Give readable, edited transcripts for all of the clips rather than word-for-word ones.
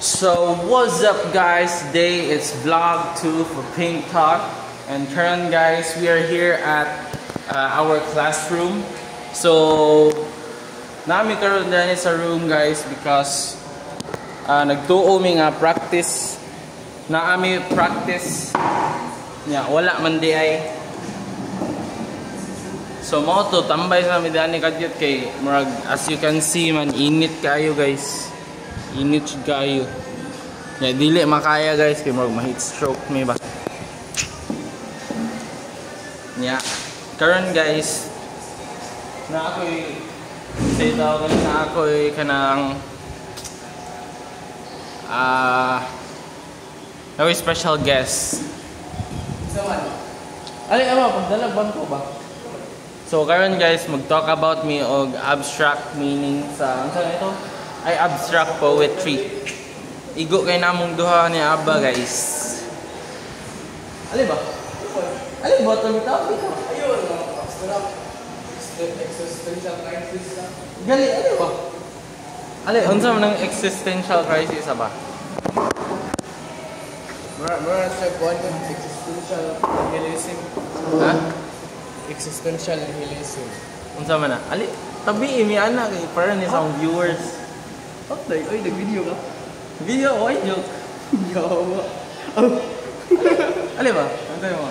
So what's up guys, today it's vlog 2 for Pink Talk, and current guys we are here at our classroom. So nami karon dani sa room guys because nagtuo mi nga practice na ami practice nya wala man di ay. So mo to tambay sa mi dani kadyot kay murag as you can see man init kayo guys. Init kayo. Ya dili makaya guys kay murag ma-heat stroke may ba. Ya. Karon guys na ako'y say daw na ako'y kanang ako'y special guest. Saman. Ali ama pagdalagban ko ba? So karon guys mag-talk about me og abstract meaning sa unsa ito? Ay abstract poetry. Igo kay namong duha ni Aba guys. Ali ba? Ali ba to bitaw? Ayun, abstract existential crisis na. Gali ali ba? Ali unsa man ang existential crisis ba? Mura sa kuan ko existential nihilism. Ha? Existential nihilism. Unsa man na? Ali tabi mi ana kay para ni sa viewers. Okay, oy nag-video ka. Video oy joke. Yawa. Ali ba? Unsa mo?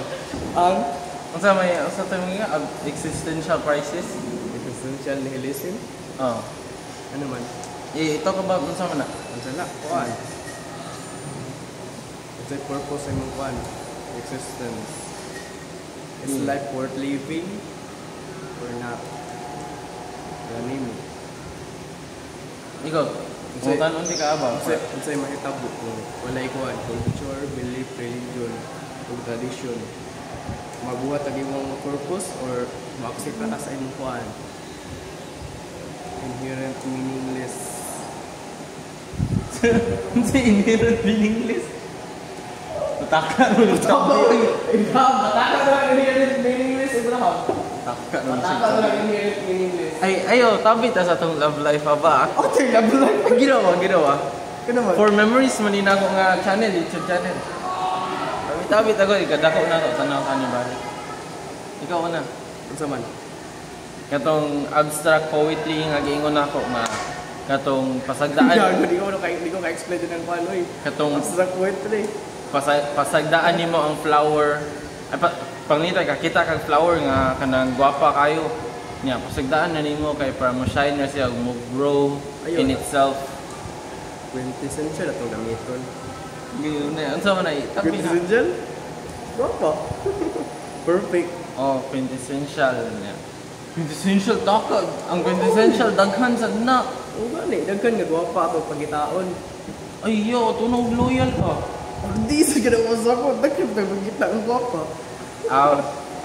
Ang Unsa may unsa tayo nga existential crisis? existential nihilism. Oh. Ano man? I-talk about unsa man na? Unsa na? Kuan. What's the purpose ng kuan? Existence. Is life worth living or not? Ganun. Ikaw, kung tanon di ka ba? Unsay mahitabo kung wala ikuan, culture, belief, religion, ug tradition. Mabuhat ang imong purpose or maaksepta ka sa imong kuan. Inherent meaningless. Unsay inherent meaningless? Mataka mo topic. Mataka na inherent meaningless, Abraham. Mataka mo Mataka na inherent meaningless. Ay, ayo, tabi ta sa tong love life ba? Oh, tayo love life. Ginawa. Kano man? For memories man din ako nga channel, YouTube channel. Tabi ako, ikadako na to, tanaw ka ni Barry. Ikaw na. Unsa man? Katong abstract poetry nga giingon ako nga katong pasagdaan. Di ko ka-explain din ang kuan oy. Katong Abstract poetry. pasagdaan nimo ang flower. Ay panglita ka kita kag flower nga kanang gwapa kayo. Nya pasagdaan na nimo kay para mo shine na siya mo grow in itself. Quintessential atong gamiton. Yun na. Unsa man ay tabi na. Quintessential? Guapa. Perfect. Oh, quintessential niya. Quintessential dakag. Ang quintessential daghan sad na. O gani, daghan nga guwapa atong pagitaon. Ay yo, tunog loyal ka. Di sa ginawa sa ako, daghan na pagkita ang guwapa.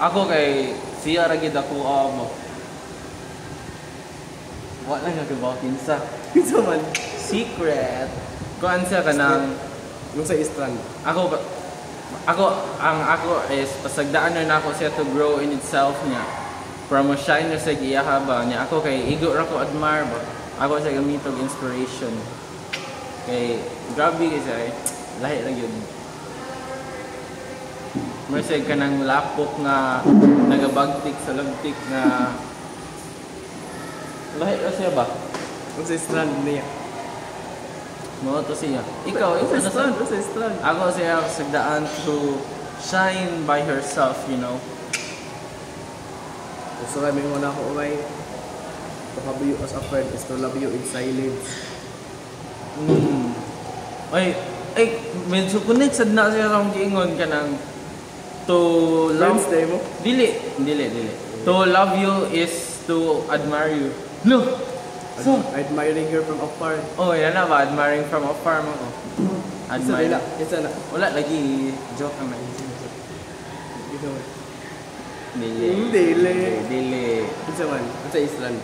Ako kay siya ra gid ako mo. Wala nga kibaw kinsa. Kinsa man? Secret. Kuan siya kanang Yung sa strand. ako is pasagdaan na ako siya to grow in itself niya. Para mo shine na sa giyaha ba niya. Ako kay igo ra ko admire ba. Ako sa gamitog inspiration. Kay grabe kasi ay lahi ra gyud. Masay ka ng lapok nga nagabagtik sa lagtik na lahi ra siya ba? Yung sa strand niya. Mo to siya. Ikaw Yung sa na strand, yung sa strand. ako siya sagdaan to shine by herself, you know. Gusto kami muna ako, okay? To have you as a friend is to love you in silence. Ay, medyo connect sad na siya sa giingon ka ng to love. Wednesday mo? Dili. To love you is to admire you. No. So, Admiring her from afar. oh, yan na ba? Admiring from afar mo. Admire. Isa na. Wala lagi joke naman. Ito. Dili. Isa man. Sa strand.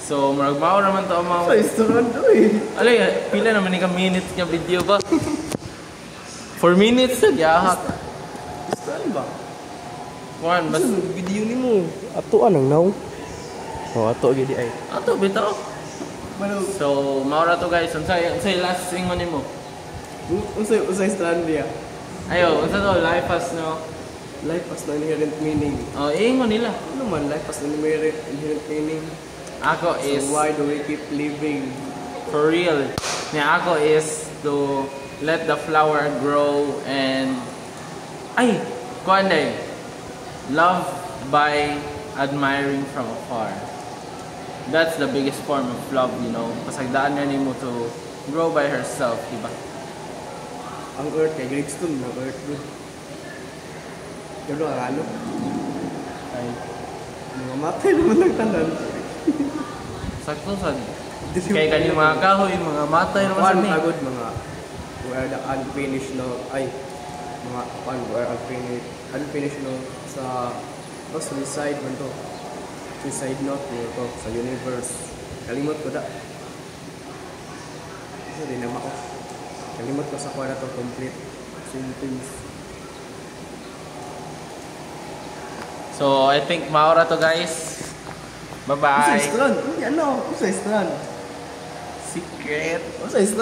So, maragmao naman to ang Sa mga... strand, oy. Alay, pila naman ni ka minutes nga video ba? 4 minutes na gyahat. Strand ba? Kuan, mas... Basta video ni mo. Ato anong now? Oh, ato gidi ay. Ato, bitaw. Balog. So, maura to guys. Unsay last ingon nimo? Usay strand niya. Ayo, unsa to? Life has no. Life has no inherent meaning. Oh, ingon nila. Ano man, life has no inherent meaning. Ako So is why do we keep living? for real. Niya ako is to let the flower grow and ay, kuan day. Love by admiring from afar. That's the biggest form of love, you know. Pasagdaan na nimo to grow by herself, diba? Ang earth kay Gregstone na earth good. Pero ang ano? Ay, mga matay naman ng tanan. Sakto sad. Kay kani mga kahoy, mga matay naman sa One ni. pagod mga where the unfinished no ay mga one where unfinished no sa suicide man to. Suicide note to sa universe. Kalimot ko da. Hindi na mako. Kalimot ko sa kuha na to complete sentence. So, I think maura to guys. Usay Bye-bye. strand. Ano? Usay strand. Secret. Usay strand.